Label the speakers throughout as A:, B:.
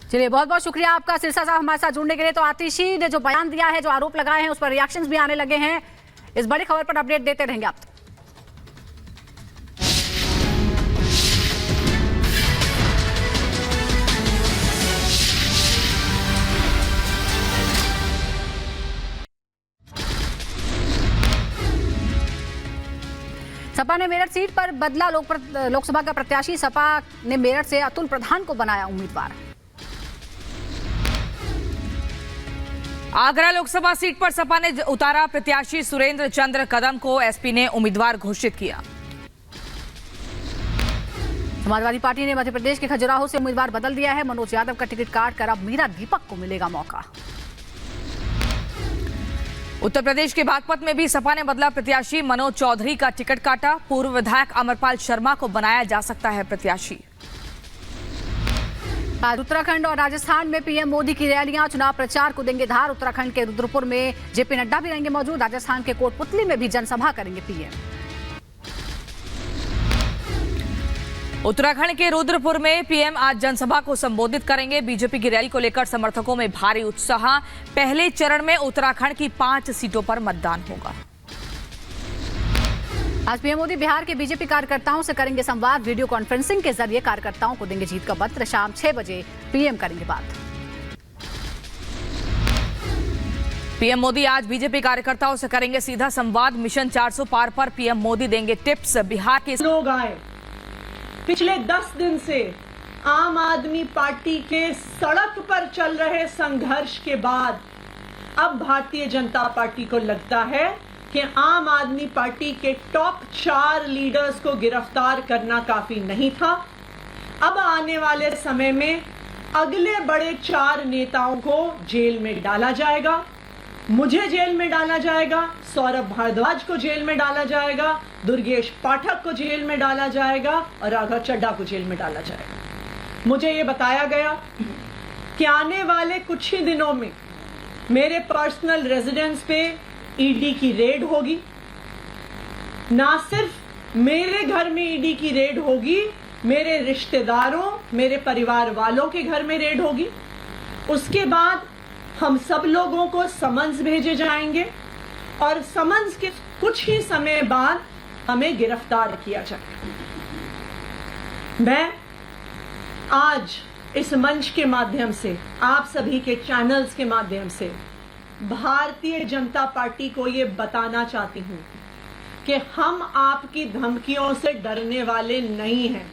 A: चलिए, बहुत बहुत शुक्रिया आपका सिरसा साहब हमारे साथ जुड़ने के लिए। तो आतिशी ने जो बयान दिया है, जो आरोप लगाए हैं, उस पर रिएक्शंस भी आने लगे हैं। इस बड़ी खबर पर अपडेट देते रहेंगे आप। सपा ने मेरठ सीट पर बदला लोकसभा का प्रत्याशी। सपा ने मेरठ से अतुल प्रधान को बनाया उम्मीदवार।
B: आगरा लोकसभा सीट पर सपा ने उतारा प्रत्याशी सुरेंद्र चंद्र कदम को एसपी ने उम्मीदवार घोषित किया।
A: समाजवादी पार्टी ने मध्य प्रदेश के खजुराहो से उम्मीदवार बदल दिया है। मनोज यादव का टिकट काट कर अब मीरा दीपक को मिलेगा मौका।
B: उत्तर प्रदेश के बागपत में भी सपा ने बदला प्रत्याशी। मनोज चौधरी का टिकट काटा। पूर्व विधायक अमरपाल शर्मा को बनाया जा सकता है प्रत्याशी।
A: आज उत्तराखंड और राजस्थान में पीएम मोदी की रैलियां, चुनाव प्रचार को देंगे धार। उत्तराखंड के रुद्रपुर में जेपी नड्डा भी रहेंगे मौजूद। राजस्थान के कोटपुतली में भी जनसभा करेंगे पीएम।
B: उत्तराखंड के रुद्रपुर में पीएम आज जनसभा को संबोधित करेंगे। बीजेपी की रैली को लेकर समर्थकों में भारी उत्साह। पहले चरण में उत्तराखंड की 5 सीटों पर मतदान होगा।
A: आज पीएम मोदी बिहार के बीजेपी कार्यकर्ताओं से करेंगे संवाद। वीडियो कॉन्फ्रेंसिंग के जरिए कार्यकर्ताओं को देंगे जीत का मंत्र। शाम 6 बजे पीएम करेंगे बात।
B: पीएम मोदी आज बीजेपी कार्यकर्ताओं से करेंगे सीधा संवाद। मिशन 400 पार पर पीएम मोदी देंगे टिप्स। बिहार के
C: लोग आए पिछले 10 दिन से आम आदमी पार्टी के सड़क पर चल रहे संघर्ष के बाद अब भारतीय जनता पार्टी को लगता है कि आम आदमी पार्टी के टॉप 4 लीडर्स को गिरफ्तार करना काफी नहीं था। अब आने वाले समय में अगले बड़े 4 नेताओं को जेल में डाला जाएगा। मुझे जेल में डाला जाएगा, सौरभ भारद्वाज को जेल में डाला जाएगा, दुर्गेश पाठक को जेल में डाला जाएगा और राघव चड्ढा को जेल में डाला जाएगा। मुझे ये बताया गया कि आने वाले कुछ ही दिनों में मेरे पर्सनल रेजिडेंस पे ईडी की रेड होगी। ना सिर्फ मेरे घर में ईडी की रेड होगी, मेरे रिश्तेदारों, मेरे परिवार वालों के घर में रेड होगी। उसके बाद हम सब लोगों को समन्स भेजे जाएंगे और समन्स के कुछ ही समय बाद हमें गिरफ्तार किया जाएगा। मैं आज इस मंच के माध्यम से, आप सभी के चैनल्स के माध्यम से भारतीय जनता पार्टी को ये बताना चाहती हूं कि हम आपकी धमकियों से डरने वाले नहीं हैं।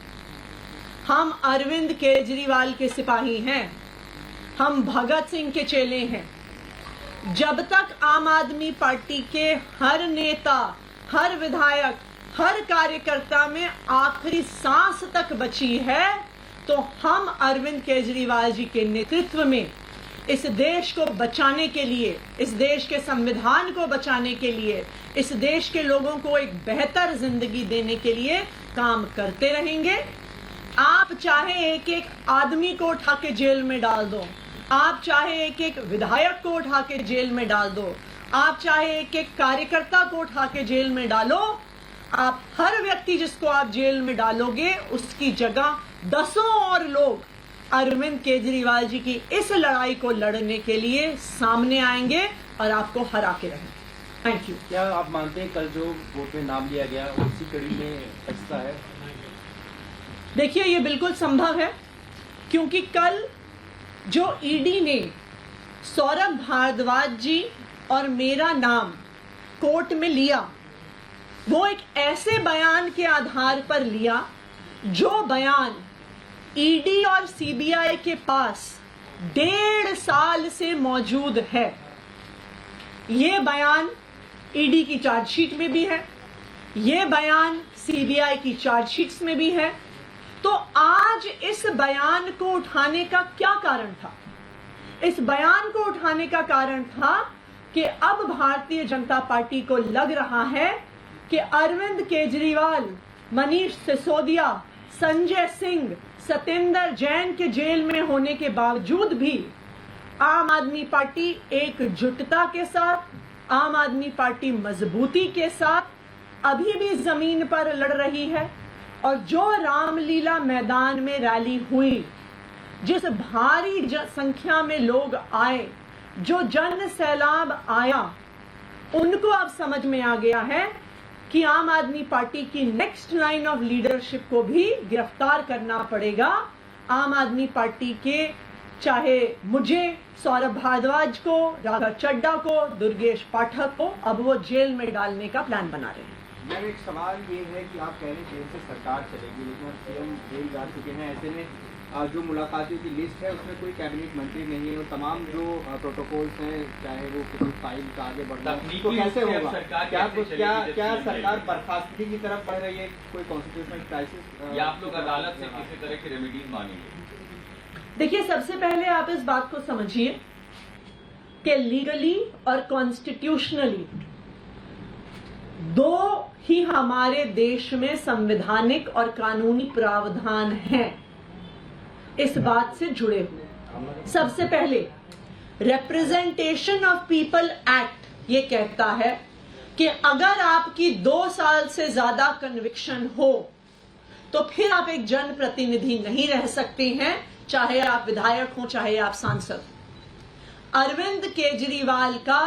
C: हम अरविंद केजरीवाल के सिपाही हैं। हम भगत सिंह के चेले हैं। जब तक आम आदमी पार्टी के हर नेता, हर विधायक, हर कार्यकर्ता में आखिरी सांस तक बची है, तो हम अरविंद केजरीवाल जी के नेतृत्व में इस देश को बचाने के लिए, इस देश के संविधान को बचाने के लिए, इस देश के लोगों को एक बेहतर जिंदगी देने के लिए काम करते रहेंगे। आप चाहे एक एक आदमी को उठा के जेल में डाल दो, आप चाहे एक एक विधायक को उठा के जेल में डाल दो, आप चाहे एक एक कार्यकर्ता को उठा के जेल में डालो, आप हर व्यक्ति जिसको आप जेल में डालोगे उसकी जगह 10 और लोग अरविंद केजरीवाल जी की इस लड़ाई को लड़ने के लिए सामने आएंगे और आपको हरा के रहेंगे। Thank you.
D: क्या आप मानते हैं कल जो वोट में नाम लिया गया उसी कड़ी में हिस्सा है?
C: देखिए, ये बिल्कुल संभव है, क्योंकि कल जो ईडी ने सौरभ भारद्वाज जी और मेरा नाम कोर्ट में लिया, वो एक ऐसे बयान के आधार पर लिया जो बयान ईडी और सीबीआई के पास 1.5 साल से मौजूद है। ये बयान ईडी की चार्जशीट में भी है, ये बयान सीबीआई की चार्जशीट्स में भी है। तो आज इस बयान को उठाने का क्या कारण था? इस बयान को उठाने का कारण था कि अब भारतीय जनता पार्टी को लग रहा है कि अरविंद केजरीवाल, मनीष सिसोदिया, संजय सिंह, सत्येंद्र जैन के जेल में होने के बावजूद भी आम आदमी पार्टी एकजुटता के साथ, आम आदमी पार्टी मजबूती के साथ अभी भी जमीन पर लड़ रही है। और जो रामलीला मैदान में रैली हुई, जिस भारी संख्या में लोग आए, जो जन सैलाब आया, उनको अब समझ में आ गया है कि आम आदमी पार्टी की नेक्स्ट लाइन ऑफ लीडरशिप को भी गिरफ्तार करना पड़ेगा। आम आदमी पार्टी के चाहे मुझे, सौरभ भारद्वाज को, राघव चड्ढा को, दुर्गेश पाठक को अब वो जेल में डालने का प्लान बना रहे हैं।
D: मैम, एक सवाल ये है कि आप कह रहे हैं जेल से सरकार चलेगी, लेकिन अब सीएम जेल जा चुके हैं। ऐसे में जो मुलाकातियों की लिस्ट है उसमें कोई कैबिनेट मंत्री नहीं है और तमाम जो प्रोटोकॉल्स हैं, चाहे वो किसी फाइल का आगे बढ़ना, तो कैसे होगा? क्या सरकार बर्खास्तगी की तरफ बढ़ रही है? कोई कॉन्स्टिट्यूशनल क्राइसिस
E: या आप लोग अदालत से किसी तरह की रेमेडीज मांगेंगे?
C: देखिए, सबसे पहले आप इस बात को समझिए कि लीगली और कॉन्स्टिट्यूशनली दो ही हमारे देश में संवैधानिक और कानूनी प्रावधान हैं इस बात से जुड़े हुए। सबसे पहले रिप्रेजेंटेशन ऑफ पीपल एक्ट ये कहता है कि अगर आपकी 2 साल से ज्यादा कन्विक्शन हो तो फिर आप एक जनप्रतिनिधि नहीं रह सकते हैं, चाहे आप विधायक हो चाहे आप सांसद। अरविंद केजरीवाल का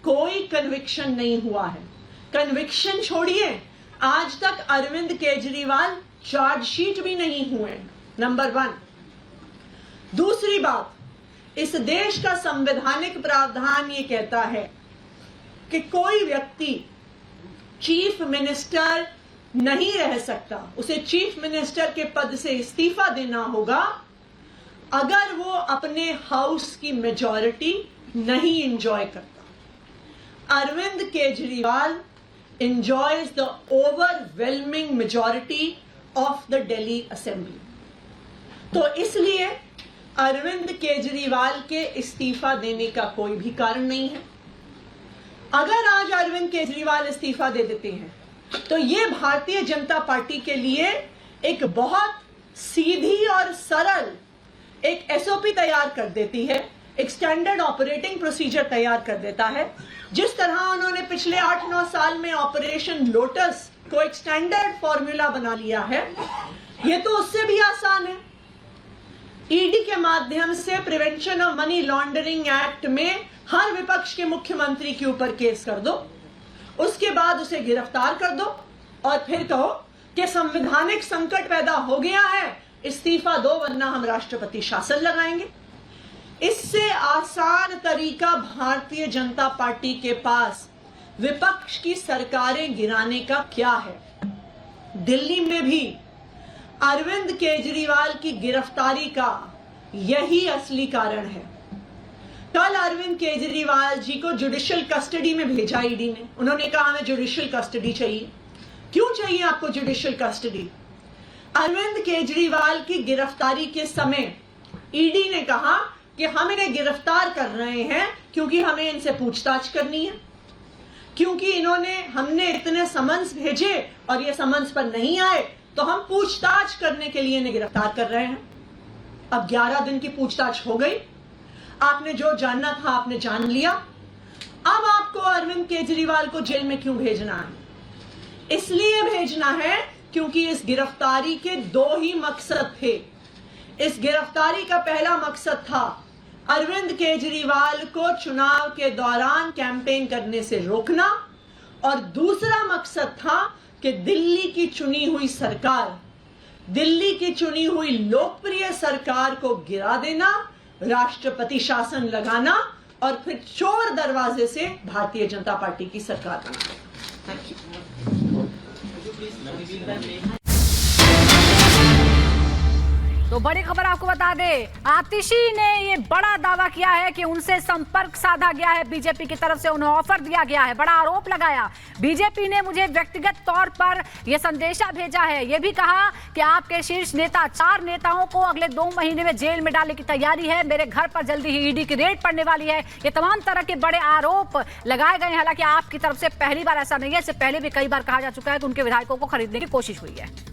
C: कोई कन्विक्शन नहीं हुआ है। कन्विक्शन छोड़िए, आज तक अरविंद केजरीवाल चार्जशीट भी नहीं हुए, नंबर 1। दूसरी बात, इस देश का संवैधानिक प्रावधान ये कहता है कि कोई व्यक्ति चीफ मिनिस्टर नहीं रह सकता, उसे चीफ मिनिस्टर के पद से इस्तीफा देना होगा अगर वो अपने हाउस की मेजॉरिटी नहीं एंजॉय करता। Arvind Kejriwal enjoys the overwhelming majority of the Delhi Assembly। तो इसलिए अरविंद केजरीवाल के इस्तीफा देने का कोई भी कारण नहीं है। अगर आज अरविंद केजरीवाल इस्तीफा दे देते हैं तो ये भारतीय जनता पार्टी के लिए एक बहुत सीधी और सरल एक एसओपी तैयार कर देती है, एक स्टैंडर्ड ऑपरेटिंग प्रोसीजर तैयार कर देता है। जिस तरह उन्होंने पिछले 8-9 साल में ऑपरेशन लोटस को एक स्टैंडर्ड फॉर्मूला बना लिया है, ये तो उससे भी आसान है। ईडी के माध्यम से prevention of money laundering act में हर विपक्ष के मुख्यमंत्री के ऊपर केस कर दो, उसके बाद उसे गिरफ्तार कर दो और फिर कहो कि संवैधानिक संकट पैदा हो गया है, इस्तीफा दो वरना हम राष्ट्रपति शासन लगाएंगे। इससे आसान तरीका भारतीय जनता पार्टी के पास विपक्ष की सरकारें गिराने का क्या है? दिल्ली में भी अरविंद केजरीवाल की गिरफ्तारी का यही असली कारण है। कल अरविंद केजरीवाल जी को जुडिशियल कस्टडी में भेजा ईडी ने। उन्होंने कहा हमें जुडिशियल कस्टडी चाहिए। क्यों चाहिए आपको जुडिशियल कस्टडी? अरविंद केजरीवाल की गिरफ्तारी के समय ईडी ने कहा कि हम इन्हें गिरफ्तार कर रहे हैं क्योंकि हमें इनसे पूछताछ करनी है, क्योंकि हमने इतने समन्स भेजे और ये समन्स पर नहीं आए, तो हम पूछताछ करने के लिए इन्हें गिरफ्तार कर रहे हैं। अब 11 दिन की पूछताछ हो गई, आपने जो जानना था आपने जान लिया। अब आपको अरविंद केजरीवाल को जेल में क्यों भेजना है? इसलिए भेजना है क्योंकि इस गिरफ्तारी के 2 ही मकसद थे। इस गिरफ्तारी का पहला मकसद था अरविंद केजरीवाल को चुनाव के दौरान कैंपेन करने से रोकना, और दूसरा मकसद था कि दिल्ली की चुनी हुई सरकार, दिल्ली की चुनी हुई लोकप्रिय सरकार को गिरा देना, राष्ट्रपति शासन लगाना और फिर चोर दरवाजे से भारतीय जनता पार्टी की सरकार बनाना। Thank you.
A: तो बड़ी खबर आपको बता दें, आतिशी ने ये बड़ा दावा किया है कि उनसे संपर्क साधा गया है बीजेपी की तरफ से, उन्हें ऑफर दिया गया है। बड़ा आरोप लगाया, बीजेपी ने मुझे व्यक्तिगत तौर पर यह संदेशा भेजा है। यह भी कहा कि आपके शीर्ष नेता 4 नेताओं को अगले 2 महीने में जेल में डालने की तैयारी है, मेरे घर पर जल्दी ही ईडी की रेड पड़ने वाली है। ये तमाम तरह के बड़े आरोप लगाए गए हैं। हालांकि आपकी तरफ से पहली बार ऐसा नहीं है, इससे पहले भी कई बार कहा जा चुका है कि उनके विधायकों को खरीदने की कोशिश हुई है।